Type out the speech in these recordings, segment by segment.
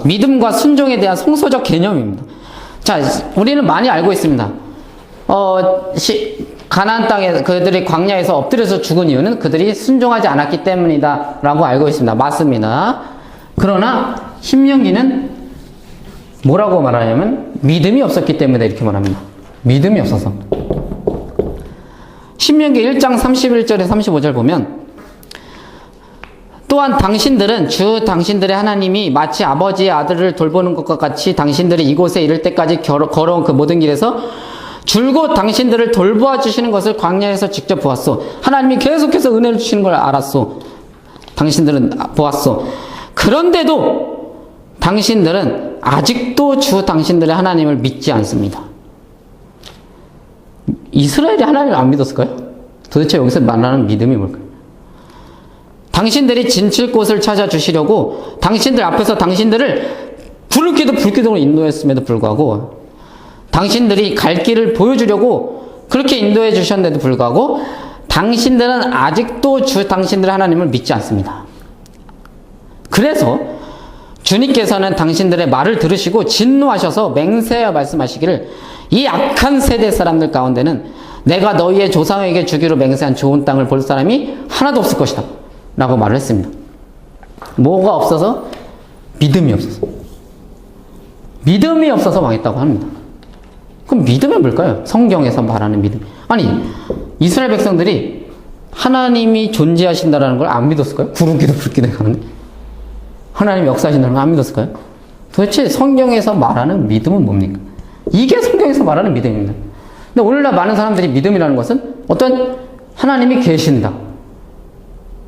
믿음과 순종에 대한 성서적 개념입니다. 자, 우리는 많이 알고 있습니다. 가나안 땅에 그들이 광야에서 엎드려서 죽은 이유는 그들이 순종하지 않았기 때문이다 라고 알고 있습니다. 맞습니다. 그러나 신명기는 뭐라고 말하냐면 믿음이 없었기 때문에 이렇게 말합니다. 믿음이 없어서. 신명기 1장 31절에 35절 보면 또한 당신들은 당신들의 하나님이 마치 아버지의 아들을 돌보는 것과 같이 당신들이 이곳에 이를 때까지 걸어온 그 모든 길에서 줄곧 당신들을 돌보아 주시는 것을 광야에서 직접 보았소. 하나님이 계속해서 은혜를 주시는 걸 알았소. 당신들은 보았소. 그런데도 당신들은 아직도 당신들의 하나님을 믿지 않습니다. 이스라엘이 하나님을 안 믿었을까요? 도대체 여기서 말하는 믿음이 뭘까요? 당신들이 진칠 곳을 찾아주시려고 당신들 앞에서 당신들을 불을 켜도 불기둥으로 인도했음에도 불구하고 당신들이 갈 길을 보여주려고 그렇게 인도해 주셨는데도 불구하고 당신들은 아직도 당신들의 하나님을 믿지 않습니다. 그래서 주님께서는 당신들의 말을 들으시고 진노하셔서 맹세하여 말씀하시기를 이 악한 세대 사람들 가운데는 내가 너희의 조상에게 주기로 맹세한 좋은 땅을 볼 사람이 하나도 없을 것이다 라고 말을 했습니다. 뭐가 없어서? 믿음이 없어서. 믿음이 없어서 망했다고 합니다. 그럼 믿음이 뭘까요? 성경에서 말하는 믿음. 아니, 이스라엘 백성들이 하나님이 존재하신다는 걸 안 믿었을까요? 구름기도 불기도 가는데 하나님이 역사하신다는 걸 안 믿었을까요? 도대체 성경에서 말하는 믿음은 뭡니까? 이게 성경에서 말하는 믿음입니다. 근데 오늘날 많은 사람들이 믿음이라는 것은 어떤 하나님이 계신다,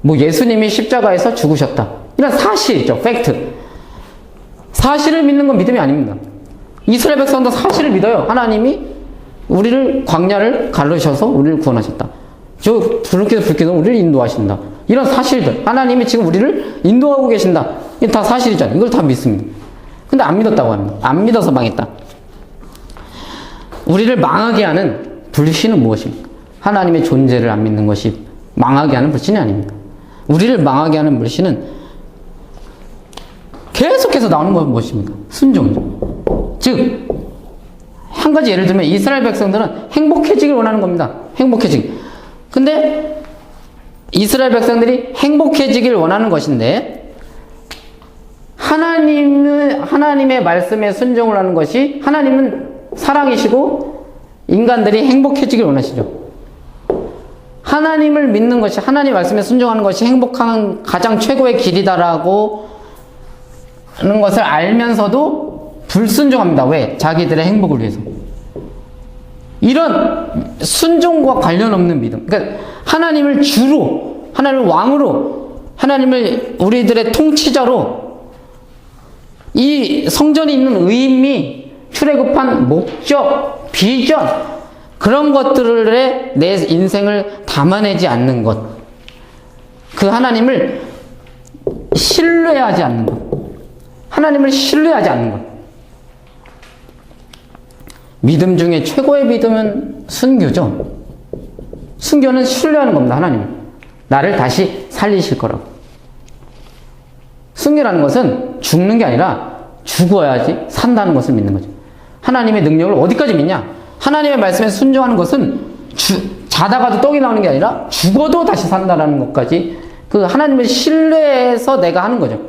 뭐 예수님이 십자가에서 죽으셨다, 이런 사실이죠. 팩트. 사실을 믿는 건 믿음이 아닙니다. 이스라엘 백성도 사실을 믿어요. 하나님이 우리를 광야를 가르셔서 우리를 구원하셨다. 저 불기도 우리를 인도하신다. 이런 사실들. 하나님이 지금 우리를 인도하고 계신다. 이게 다 사실이잖아요. 이걸 다 믿습니다. 근데 안 믿었다고 합니다. 안 믿어서 망했다. 우리를 망하게 하는 불신은 무엇입니까? 하나님의 존재를 안 믿는 것이 망하게 하는 불신이 아닙니다. 우리를 망하게 하는 불신은 계속해서 나오는 건 무엇입니까? 순종이죠. 즉, 한 가지 예를 들면 이스라엘 백성들은 행복해지길 원하는 겁니다. 행복해지길. 근데 이스라엘 백성들이 행복해지길 원하는 것인데 하나님의 말씀에 순종을 하는 것이, 하나님은 사랑이시고 인간들이 행복해지길 원하시죠. 하나님을 믿는 것이, 하나님 말씀에 순종하는 것이 행복한 가장 최고의 길이다라고 하는 것을 알면서도 불순종합니다. 왜? 자기들의 행복을 위해서. 이런 순종과 관련 없는 믿음. 그러니까 하나님을 주로, 하나님을 왕으로, 하나님을 우리들의 통치자로, 이 성전이 있는 의미, 출애굽한 목적, 비전, 그런 것들에 내 인생을 담아내지 않는 것, 그 하나님을 신뢰하지 않는 것, 하나님을 신뢰하지 않는 것. 믿음 중에 최고의 믿음은 순교죠. 순교는 신뢰하는 겁니다. 하나님, 나를 다시 살리실 거라고. 순교라는 것은 죽는 게 아니라 죽어야지 산다는 것을 믿는 거죠. 하나님의 능력을 어디까지 믿냐? 하나님의 말씀에 순종하는 것은 자다가도 떡이 나오는 게 아니라 죽어도 다시 산다라는 것까지, 그 하나님을 신뢰해서 내가 하는 거죠.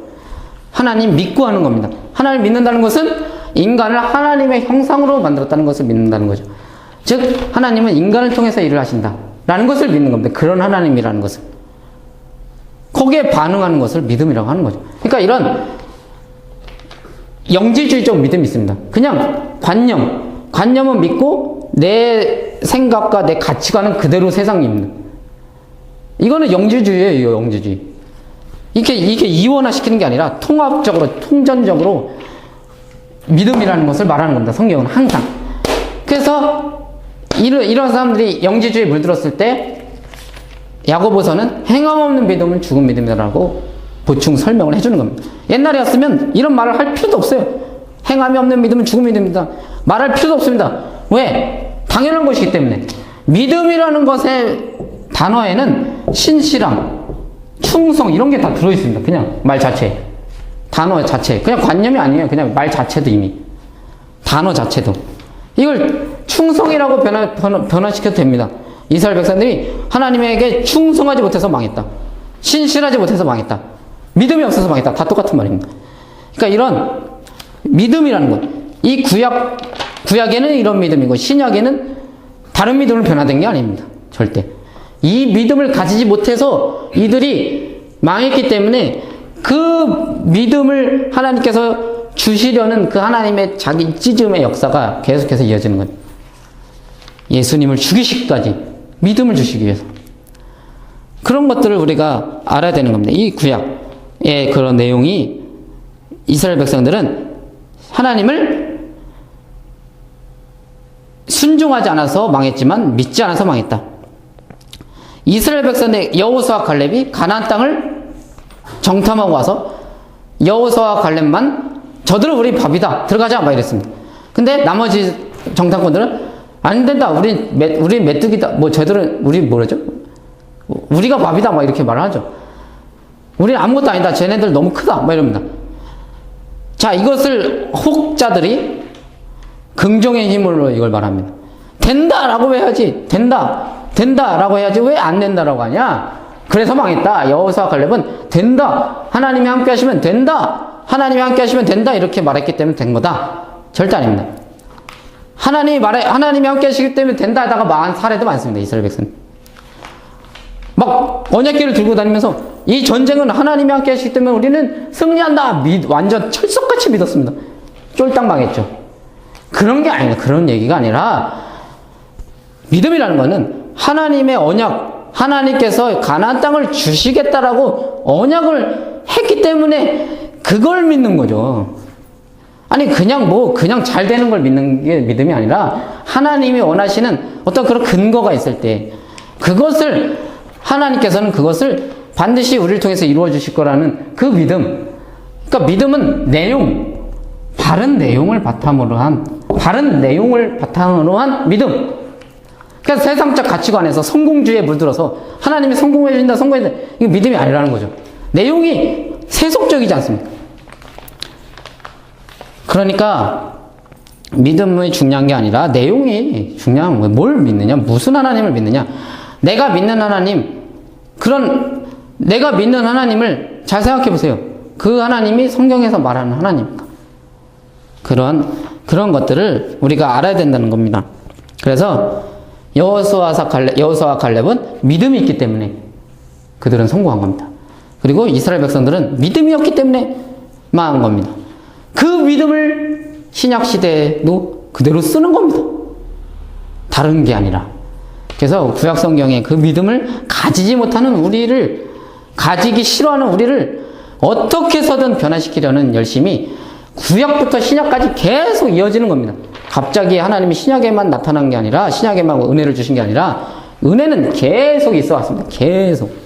하나님 믿고 하는 겁니다. 하나님 믿는다는 것은 인간을 하나님의 형상으로 만들었다는 것을 믿는다는 거죠. 즉, 하나님은 인간을 통해서 일을 하신다라는 것을 믿는 겁니다. 그런 하나님이라는 것을. 거기에 반응하는 것을 믿음이라고 하는 거죠. 그러니까 이런 영지주의적 믿음이 있습니다. 그냥 관념은 믿고 내 생각과 내 가치관은 그대로 세상에 있는. 이거는 영지주의예요, 영지주의. 이게 이원화시키는 게 아니라 통합적으로, 통전적으로 믿음이라는 것을 말하는 겁니다. 성경은 항상. 그래서 이런 사람들이 영지주의에 물들었을 때 야고보서는 행함 없는 믿음은 죽은 믿음이라고 보충 설명을 해주는 겁니다. 옛날이었으면 이런 말을 할 필요도 없어요. 행함이 없는 믿음은 죽은 믿음입니다. 말할 필요도 없습니다. 왜? 당연한 것이기 때문에. 믿음이라는 것의 단어에는 신실함, 충성, 이런 게 다 들어있습니다. 그냥 말 자체에. 단어 자체. 그냥 관념이 아니에요. 그냥 말 자체도 이미. 단어 자체도. 이걸 충성이라고 변화시켜도 됩니다. 이스라엘 백성들이 하나님에게 충성하지 못해서 망했다. 신실하지 못해서 망했다. 믿음이 없어서 망했다. 다 똑같은 말입니다. 그러니까 이런 믿음이라는 것. 이 구약에는 이런 믿음이고 신약에는 다른 믿음으로 변화된 게 아닙니다. 절대. 이 믿음을 가지지 못해서 이들이 망했기 때문에 그 믿음을 하나님께서 주시려는 그 하나님의 자기 찢음의 역사가 계속해서 이어지는 거예요. 예수님을 죽이시기까지 믿음을 주시기 위해서. 그런 것들을 우리가 알아야 되는 겁니다. 이 구약의 그런 내용이 이스라엘 백성들은 하나님을 순종하지 않아서 망했지만 믿지 않아서 망했다. 이스라엘 백성의 여호수아와 갈렙이 가나안 땅을 정탐하고 와서 여호수아와 갈렙만 저들은 우리 밥이다. 들어가자. 막 이랬습니다. 근데 나머지 정탐꾼들은 안 된다. 우린 메뚜기다. 뭐 저들은 우리 뭐라죠? 우리가 밥이다. 막 이렇게 말을 하죠. 우리는 아무것도 아니다. 쟤네들 너무 크다. 막 이럽니다. 자, 이것을 혹자들이 긍정의 힘으로 이걸 말합니다. 된다라고 해야지. 된다라고 해야지. 왜 안 된다라고 하냐? 그래서 망했다. 여호수아와 갈렙은 된다. 하나님이 함께 하시면 된다. 하나님이 함께 하시면 된다. 이렇게 말했기 때문에 된 거다. 절대 아닙니다. 하나님이 함께 하시기 때문에 된다 하다가 망한 사례도 많습니다. 이스라엘 백성. 막 언약궤를 들고 다니면서 이 전쟁은 하나님이 함께 하시기 때문에 우리는 승리한다. 완전 철석같이 믿었습니다. 쫄딱 망했죠. 그런 게 아니라, 그런 얘기가 아니라 믿음이라는 거는 하나님의 언약, 하나님께서 가나안 땅을 주시겠다라고 언약을 했기 때문에 그걸 믿는 거죠. 아니 그냥 잘 되는 걸 믿는 게 믿음이 아니라 하나님이 원하시는 어떤 그런 근거가 있을 때 그것을 하나님께서는 그것을 반드시 우리를 통해서 이루어 주실 거라는 그 믿음. 그러니까 믿음은 내용, 바른 내용을 바탕으로 한 믿음. 그러니까 세상적 가치관에서 성공주의에 물들어서 하나님이 성공해 준다, 이거 믿음이 아니라는 거죠. 내용이 세속적이지 않습니까? 그러니까 믿음이 중요한 게 아니라 내용이 중요한 거예요. 뭘 믿느냐, 무슨 하나님을 믿느냐. 내가 믿는 하나님을 잘 생각해 보세요. 그 하나님이 성경에서 말하는 하나님입니다. 그런 것들을 우리가 알아야 된다는 겁니다. 그래서 여호수아와 갈렙은 믿음이 있기 때문에 그들은 성공한 겁니다. 그리고 이스라엘 백성들은 믿음이 없기 때문에 망한 겁니다. 그 믿음을 신약 시대에도 그대로 쓰는 겁니다. 다른 게 아니라. 그래서 구약 성경에 그 믿음을 가지지 못하는 우리를, 가지기 싫어하는 우리를 어떻게 해서든 변화시키려는 열심이 구약부터 신약까지 계속 이어지는 겁니다. 갑자기 하나님이 신약에만 나타난 게 아니라, 신약에만 은혜를 주신 게 아니라 은혜는 계속 있어 왔습니다. 계속.